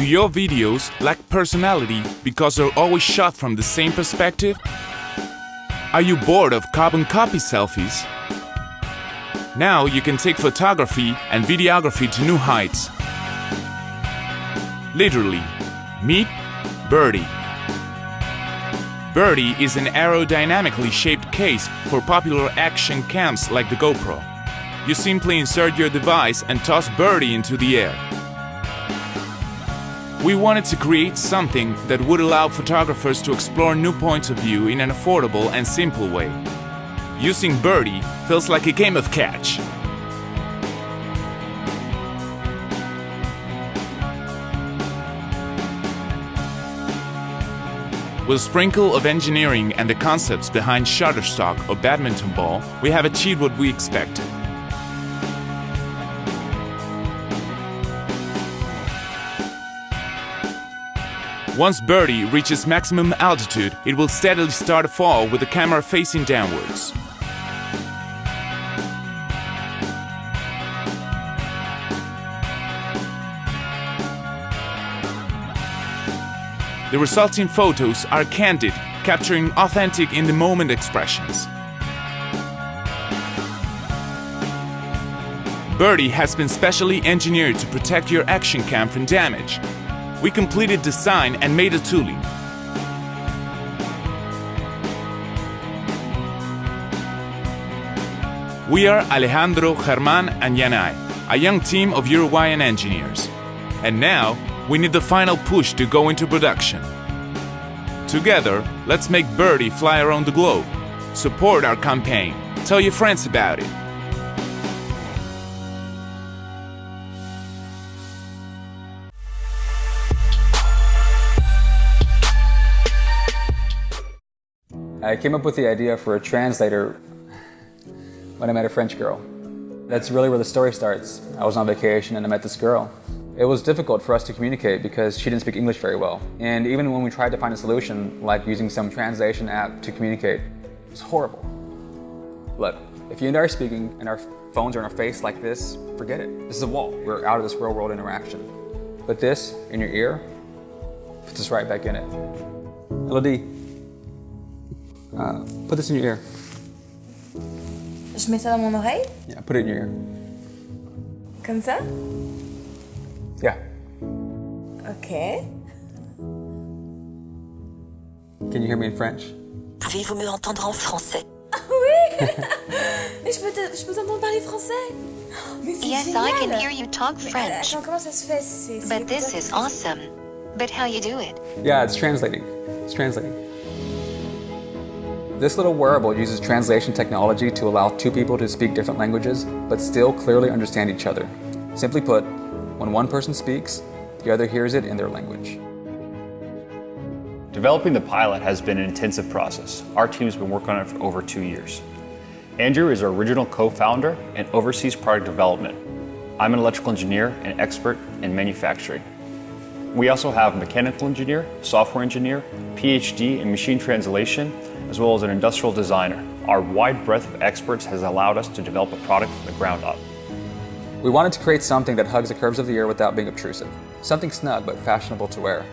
Do your videos lack personality because they're always shot from the same perspective? Are you bored of carbon copy selfies? Now you can take photography and videography to new heights. Literally, meet Birdie. Birdie is an aerodynamically shaped case for popular action cams like the GoPro. You simply insert your device and toss Birdie into the air. We wanted to create something that would allow photographers to explore new points of view in an affordable and simple way. Using Birdie feels like a game of catch. With a sprinkle of engineering and the concepts behind Shutterstock or badminton ball, we have achieved what we expected. Once Birdie reaches maximum altitude, it will steadily start to fall with the camera facing downwards. The resulting photos are candid, capturing authentic in-the-moment expressions. Birdie has been specially engineered to protect your action cam from damage. We completed design and made the tooling. We are Alejandro, Germán, and Yanai, a young team of Uruguayan engineers. And now, we need the final push to go into production. Together, let's make Birdie fly around the globe. Support our campaign. Tell your friends about it. I came up with the idea for a translator when I met a French girl. That's really where the story starts. I was on vacation and I met this girl. It was difficult for us to communicate because she didn't speak English very well. And even when we tried to find a solution, like using some translation app to communicate, it was horrible. Look, if you and I are speaking and our phones are in our face like this, forget it. This is a wall. We're out of this real world interaction. But this, in your ear, puts us right back in it. Elodie, put this in your ear. Je mets ça dans mon oreille? Yeah, put it in your ear. Comme ça? Yeah. Okay. Can you hear me in French? Pouvez-vous me entendre en français? Ah oui! Mais je peux t'entendre parler français? Mais c'est Yes, génial. I can hear you talk French. Attends, comment ça se fait? C'est But this is awesome. But how you do it? Yeah, it's translating. It's translating. This little wearable uses translation technology to allow two people to speak different languages, but still clearly understand each other. Simply put, when one person speaks, the other hears it in their language. Developing the pilot has been an intensive process. Our team's been working on it for over 2 years. Andrew is our original co-founder and oversees product development. I'm an electrical engineer and expert in manufacturing. We also have a mechanical engineer, software engineer, PhD in machine translation, as well as an industrial designer. Our wide breadth of experts has allowed us to develop a product from the ground up. We wanted to create something that hugs the curves of the ear without being obtrusive. Something snug but fashionable to wear.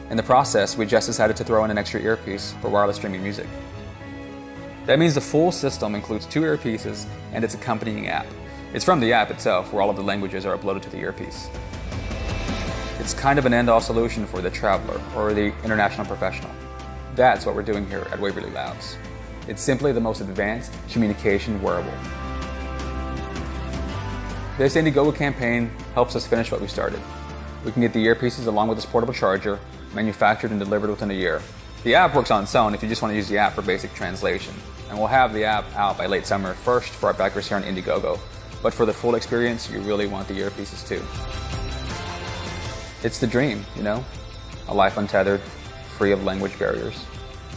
In the process, we just decided to throw in an extra earpiece for wireless streaming music. That means the full system includes 2 earpieces and its accompanying app. It's from the app itself where all of the languages are uploaded to the earpiece. It's kind of an end-all solution for the traveler or the international professional. That's what we're doing here at Waverly Labs. It's simply the most advanced communication wearable. This Indiegogo campaign helps us finish what we started. We can get the earpieces along with this portable charger, manufactured and delivered within a year. The app works on its own if you just want to use the app for basic translation. And we'll have the app out by late summer, first for our backers here on Indiegogo. But for the full experience, you really want the earpieces too. It's the dream, you know? A life untethered, free of language barriers.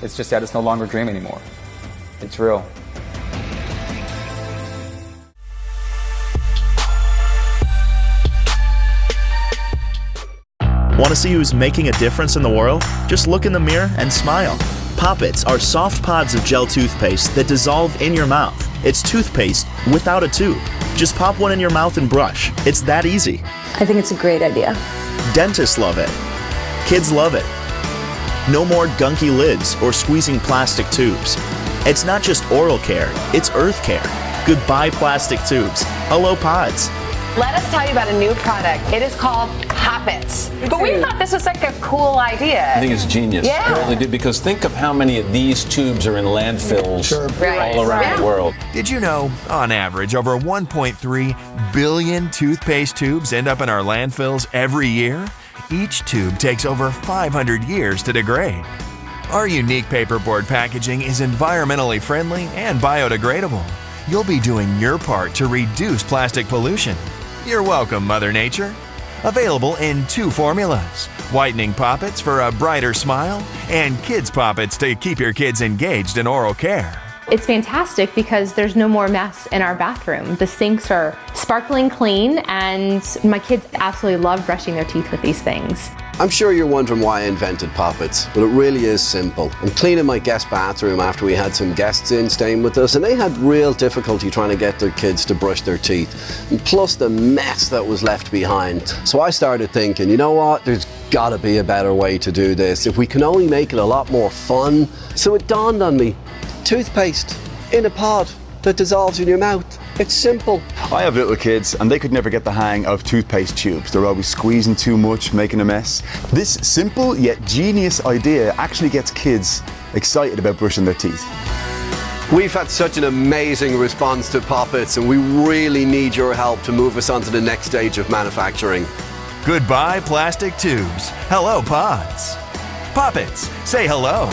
It's just that it's no longer a dream anymore. It's real. Want to see who's making a difference in the world? Just look in the mirror and smile. Pop-Its are soft pods of gel toothpaste that dissolve in your mouth. It's toothpaste without a tube. Just pop one in your mouth and brush. It's that easy. I think it's a great idea. Dentists love it. Kids love it. No more gunky lids or squeezing plastic tubes. It's not just oral care, it's earth care. Goodbye plastic tubes. Hello pods. Let us tell you about a new product. It is called Poppets. But we thought this was like a cool idea. I think it's genius. Yeah. I really do, because think of how many of these tubes are in landfills all around the world. Did you know, on average, over 1.3 billion toothpaste tubes end up in our landfills every year? Each tube takes over 500 years to degrade. Our unique paperboard packaging is environmentally friendly and biodegradable. You'll be doing your part to reduce plastic pollution. You're welcome, Mother Nature. Available in 2 formulas: whitening poppets for a brighter smile, and kids poppets to keep your kids engaged in oral care. It's fantastic because there's no more mess in our bathroom. The sinks are sparkling clean, and my kids absolutely love brushing their teeth with these things. I'm sure you're wondering why I invented Poppets, but it really is simple. I'm cleaning my guest bathroom after we had some guests in staying with us, and they had real difficulty trying to get their kids to brush their teeth, and plus the mess that was left behind. So I started thinking, you know what, there's gotta be a better way to do this, if we can only make it a lot more fun. So it dawned on me, toothpaste in a pod that dissolves in your mouth. It's simple. I have little kids and they could never get the hang of toothpaste tubes. They're always squeezing too much, making a mess. This simple yet genius idea actually gets kids excited about brushing their teeth. We've had such an amazing response to Poppets, and we really need your help to move us on to the next stage of manufacturing. Goodbye plastic tubes. Hello pods. Poppets, say hello.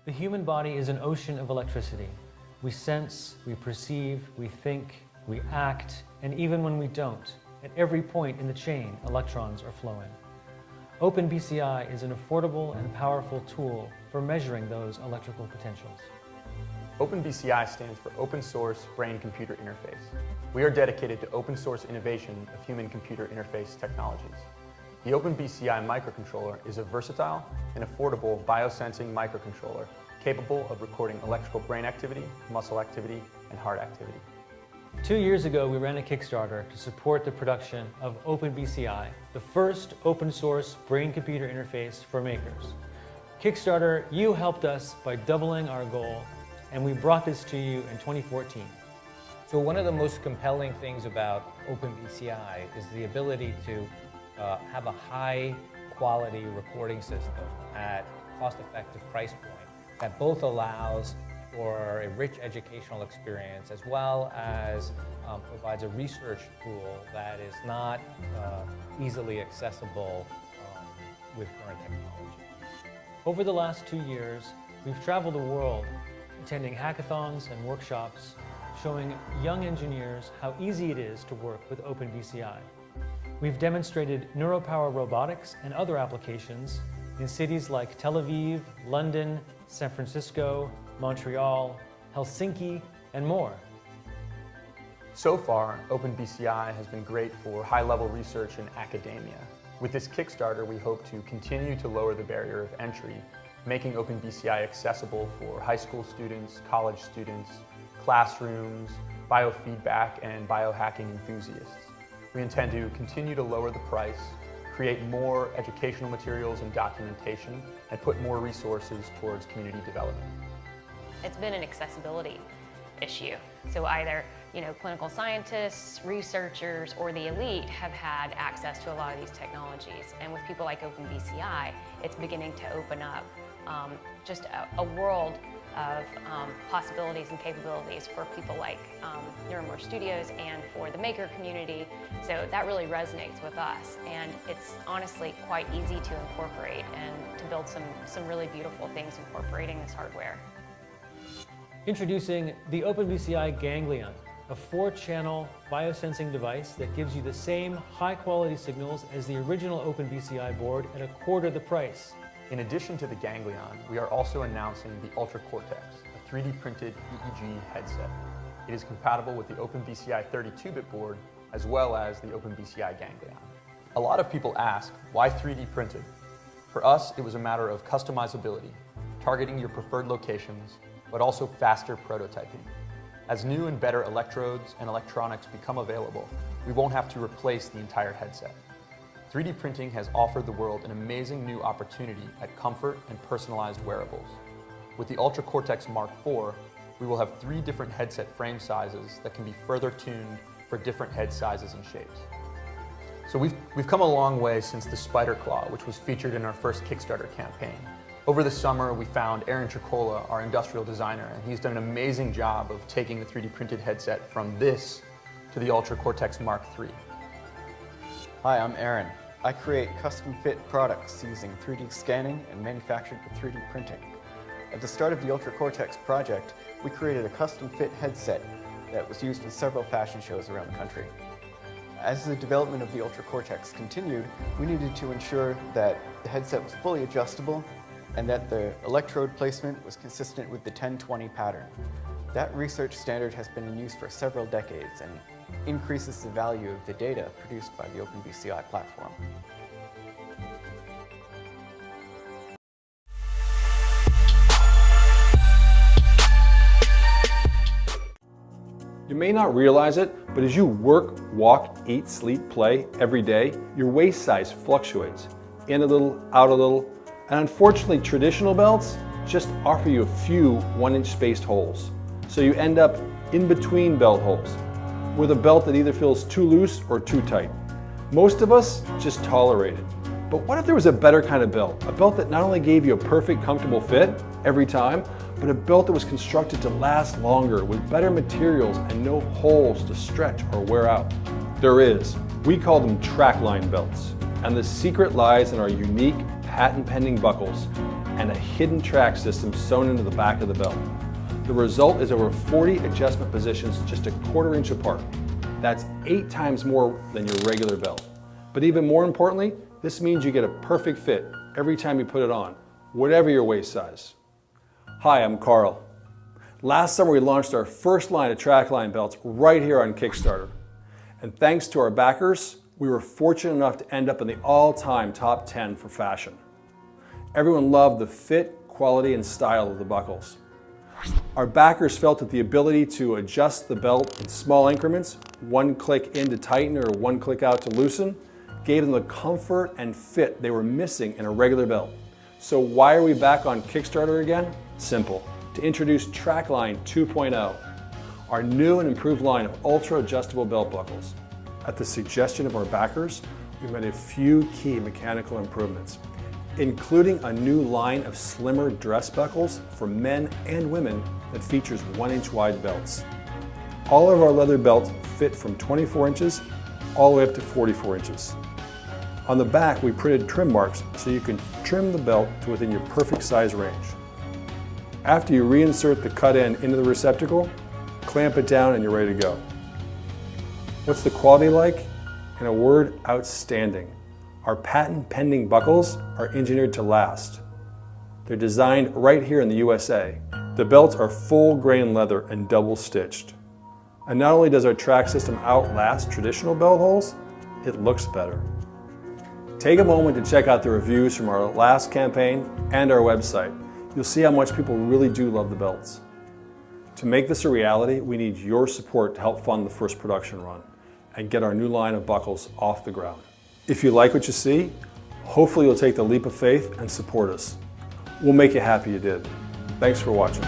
The human body is an ocean of electricity. We sense, we perceive, we think, we act, and even when we don't, at every point in the chain, electrons are flowing. OpenBCI is an affordable and powerful tool for measuring those electrical potentials. OpenBCI stands for Open Source Brain-Computer Interface. We are dedicated to open source innovation of human-computer interface technologies. The OpenBCI microcontroller is a versatile and affordable biosensing microcontroller capable of recording electrical brain activity, muscle activity, and heart activity. 2 years ago, we ran a Kickstarter to support the production of OpenBCI, the first open source brain-computer interface for makers. Kickstarter, you helped us by doubling our goal, and we brought this to you in 2014. So one of the most compelling things about OpenBCI is the ability to have a high-quality recording system at cost-effective price point that both allows for a rich educational experience as well as provides a research tool that is not easily accessible with current technology. Over the last 2 years, we've traveled the world attending hackathons and workshops showing young engineers how easy it is to work with OpenBCI. We've demonstrated neuropower robotics and other applications in cities like Tel Aviv, London, San Francisco, Montreal, Helsinki, and more. So far, OpenBCI has been great for high-level research in academia. With this Kickstarter, we hope to continue to lower the barrier of entry, making OpenBCI accessible for high school students, college students, classrooms, biofeedback, and biohacking enthusiasts. We intend to continue to lower the price, create more educational materials and documentation, and put more resources towards community development. It's been an accessibility issue. So either, clinical scientists, researchers, or the elite have had access to a lot of these technologies. And with people like OpenBCI, it's beginning to open up just a world of possibilities and capabilities for people like Neuromore Studios and for the maker community. So that really resonates with us, and it's honestly quite easy to incorporate and to build some really beautiful things incorporating this hardware. Introducing the OpenBCI Ganglion, a 4-channel biosensing device that gives you the same high-quality signals as the original OpenBCI board at a quarter the price. In addition to the Ganglion, we are also announcing the Ultra Cortex, a 3D printed EEG headset. It is compatible with the OpenBCI 32-bit board as well as the OpenBCI Ganglion. A lot of people ask, why 3D printed? For us, it was a matter of customizability, targeting your preferred locations, but also faster prototyping. As new and better electrodes and electronics become available, we won't have to replace the entire headset. 3D printing has offered the world an amazing new opportunity at comfort and personalized wearables. With the Ultra Cortex Mark IV, we will have 3 different headset frame sizes that can be further tuned for different head sizes and shapes. So we've come a long way since the Spider Claw, which was featured in our first Kickstarter campaign. Over the summer, we found Aaron Tricola, our industrial designer, and he's done an amazing job of taking the 3D printed headset from this to the Ultra Cortex Mark III. Hi, I'm Aaron. I create custom fit products using 3D scanning and manufactured with 3D printing. At the start of the Ultra Cortex project, we created a custom fit headset that was used in several fashion shows around the country. As the development of the Ultra Cortex continued, we needed to ensure that the headset was fully adjustable and that the electrode placement was consistent with the 1020 pattern. That research standard has been in use for several decades and increases the value of the data produced by the OpenBCI platform. You may not realize it, but as you work, walk, eat, sleep, play every day, your waist size fluctuates. In a little, out a little, and unfortunately traditional belts just offer you a few 1-inch spaced holes. So you end up in between belt holes, with a belt that either feels too loose or too tight. Most of us just tolerate it. But what if there was a better kind of belt? A belt that not only gave you a perfect, comfortable fit every time, but a belt that was constructed to last longer with better materials and no holes to stretch or wear out. There is. We call them trackline belts. And the secret lies in our unique patent-pending buckles and a hidden track system sewn into the back of the belt. The result is over 40 adjustment positions just a 1/4 inch apart. That's 8 times more than your regular belt. But even more importantly, this means you get a perfect fit every time you put it on, whatever your waist size. Hi, I'm Carl. Last summer we launched our first line of trackline belts right here on Kickstarter. And thanks to our backers, we were fortunate enough to end up in the all-time top 10 for fashion. Everyone loved the fit, quality, and style of the buckles. Our backers felt that the ability to adjust the belt in small increments, 1 click in to tighten or 1 click out to loosen, gave them the comfort and fit they were missing in a regular belt. So why are we back on Kickstarter again? Simple, to introduce Trackline 2.0, our new and improved line of ultra adjustable belt buckles. At the suggestion of our backers, we made a few key mechanical improvements, including a new line of slimmer dress buckles for men and women that features 1-inch wide belts. All of our leather belts fit from 24 inches all the way up to 44 inches. On the back, we printed trim marks so you can trim the belt to within your perfect size range. After you reinsert the cut end into the receptacle, clamp it down and you're ready to go. What's the quality like? In a word, outstanding. Our patent-pending buckles are engineered to last. They're designed right here in the USA. The belts are full-grain leather and double-stitched. And not only does our track system outlast traditional belt holes, it looks better. Take a moment to check out the reviews from our last campaign and our website. You'll see how much people really do love the belts. To make this a reality, we need your support to help fund the first production run and get our new line of buckles off the ground. If you like what you see, hopefully you'll take the leap of faith and support us. We'll make you happy you did. Thanks for watching.